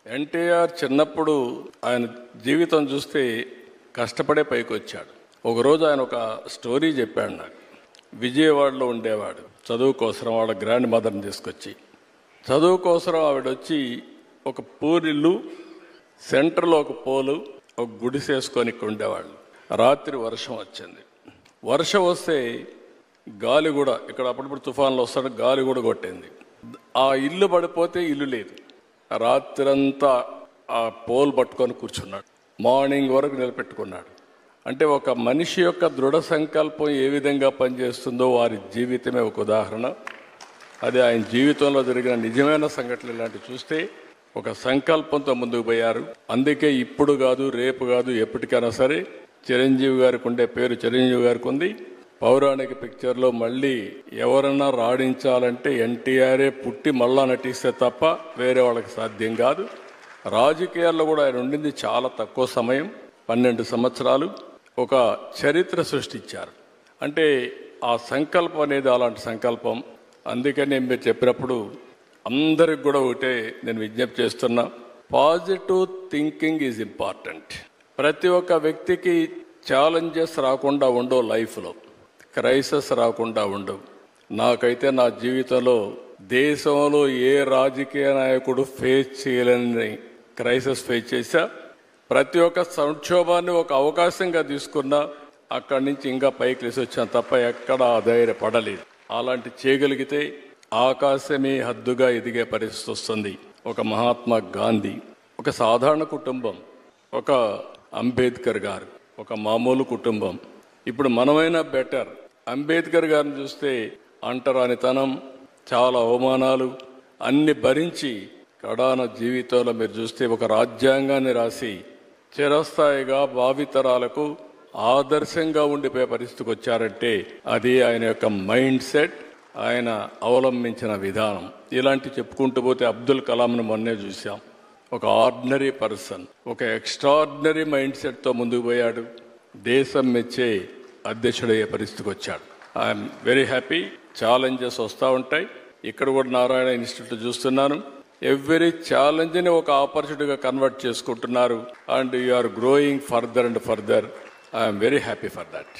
ఎన్టీఆర్ చిన్నప్పుడు ఆయన జీవితం చూస్తే కష్టపడే పైకి వచ్చాడు. ఒకరోజు ఆయన ఒక స్టోరీ చెప్పాడు నాకు. విజయవాడలో ఉండేవాడు, చదువు కోసం వాళ్ళ గ్రాండ్ మదర్ని తీసుకొచ్చి, చదువు కోసం ఆవిడ వచ్చి ఒక పూరిల్లు సెంటర్లో ఒక పోలు ఒక గుడిసేసుకొని ఇక్కడ ఉండేవాళ్ళు. రాత్రి వర్షం వచ్చింది. వర్షం వస్తే గాలి కూడా, ఇక్కడ అప్పుడప్పుడు తుఫాన్లు వస్తాడు, గాలి కూడా కొట్టింది. ఆ ఇల్లు పడిపోతే ఇల్లు లేదు. రాత్రంతా ఆ పోల్ పట్టుకొని కూర్చున్నాడు. మార్నింగ్ వరకు నిలబెట్టుకున్నాడు. అంటే ఒక మనిషి యొక్క దృఢ సంకల్పం ఏ విధంగా పనిచేస్తుందో వారి జీవితమే ఒక ఉదాహరణ. అది ఆయన జీవితంలో జరిగిన నిజమైన సంఘటనలు ఇలాంటివి చూస్తే ఒక సంకల్పంతో ముందుకు పోయారు. అందుకే ఇప్పుడు కాదు, రేపు కాదు, ఎప్పటికైనా సరే చిరంజీవి గారికి ఉండే పేరు చిరంజీవి గారికి ఉంది. పౌరాణిక పిక్చర్లో మళ్ళీ ఎవరన్నా రాణించాలంటే ఎన్టీఆర్ఏ పుట్టి మళ్ళా నటిస్తే తప్ప వేరే వాళ్ళకి సాధ్యం కాదు. రాజకీయాల్లో కూడా ఆయన ఉండింది చాలా తక్కువ సమయం, 12 సంవత్సరాలు. ఒక చరిత్ర సృష్టించారు. అంటే ఆ సంకల్పం అనేది అలాంటి సంకల్పం. అందుకని మీరు చెప్పినప్పుడు అందరికి కూడా ఒకటే నేను విజ్ఞప్తి చేస్తున్నా, పాజిటివ్ థింకింగ్ ఈజ్ ఇంపార్టెంట్. ప్రతి ఒక్క వ్యక్తికి ఛాలెంజెస్ రాకుండా ఉండవు, లైఫ్లో క్రైసిస్ రాకుండా ఉండవు. నాకైతే నా జీవితంలో దేశంలో ఏ రాజకీయ నాయకుడు ఫేస్ చేయలేని క్రైసిస్ ఫేస్ చేశా. ప్రతి ఒక్క సంక్షోభాన్ని ఒక అవకాశంగా తీసుకున్నా, అక్కడి నుంచి ఇంకా పైకి లేసి వచ్చాను తప్ప ఎక్కడ ధైర్యపడలేదు. అలాంటి చేయగలిగితే ఆకాశమే హద్దుగా ఎదిగే పరిస్థితి వస్తుంది. ఒక మహాత్మా గాంధీ, ఒక సాధారణ కుటుంబం, ఒక అంబేద్కర్ గారు, ఒక మామూలు కుటుంబం. ఇప్పుడు మనమైనా బెటర్. అంబేద్కర్ గారిని చూస్తే అంటరానితనం, చాలా అవమానాలు అన్ని భరించి కడాన జీవితంలో మీరు చూస్తే ఒక రాజ్యాంగాన్ని రాసి చిరస్థాయిగా భావితరాలకు ఆదర్శంగా ఉండిపోయే పరిస్థితికి వచ్చారంటే అది ఆయన యొక్క మైండ్ సెట్, ఆయన అవలంబించిన విధానం. ఇలాంటి చెప్పుకుంటూ పోతే అబ్దుల్ కలాంను మొన్నే చూసాం. ఒక ఆర్డినరీ పర్సన్, ఒక ఎక్స్ట్రాడినరీ మైండ్ సెట్తో ముందుకు పోయాడు. దేశం మెచ్చే అధ్యక్షుడయ్యే పరిస్థితికి వచ్చాడు. I'm very happy. ఛాలెంజెస్ వస్తూ ఉంటాయి. ఇక్కడ కూడా నారాయణ ఇన్స్టిట్యూట్ చూస్తున్నాను. ఎవ్రీ ఛాలెంజ్ని ఒక ఆపర్చునిటీగా కన్వర్ట్ చేసుకుంటున్నారు. And you are growing further and further. I'm very happy for that.